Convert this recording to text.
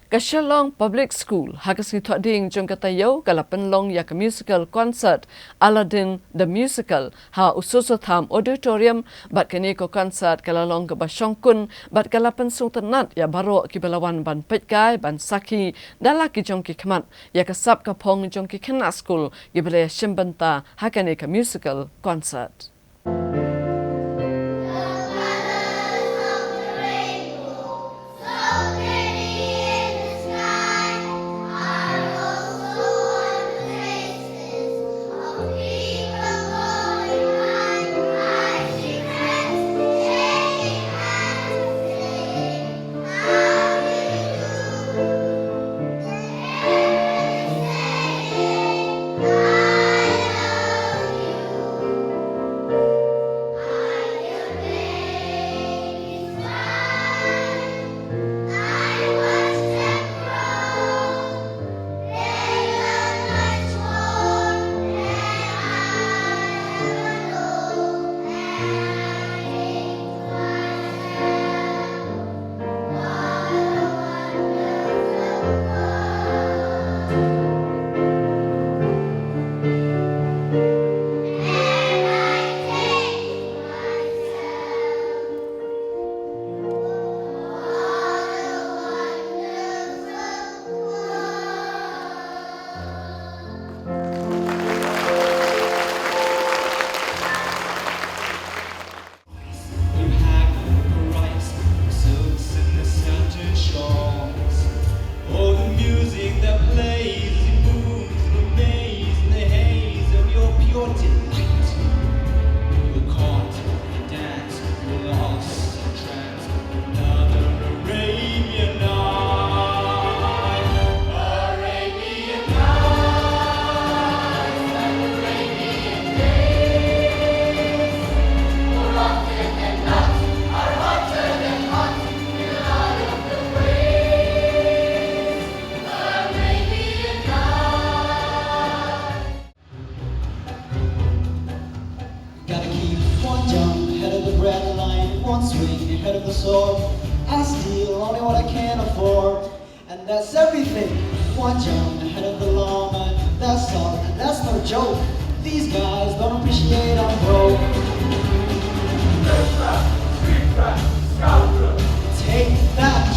Kashalong Public School hakasi thwading jong katayo kalapan long yak musical concert Aladdin the Musical ha ususo tham auditorium bat kini ko concert kalalong ke basongkun bat kalapan sung tenat ya baro ki balawan ban petkai ban saki dala ki jong ki khmat ya kasap kapong jong ki khana school ki bale shimbanta hakani ka musical concert. Gotta keep one jump ahead of the red line, one swing ahead of the sword. I steal only what I can afford, and that's everything. One jump ahead of the lawman, that's all, and that's no joke. These guys don't appreciate I'm broke. Take that.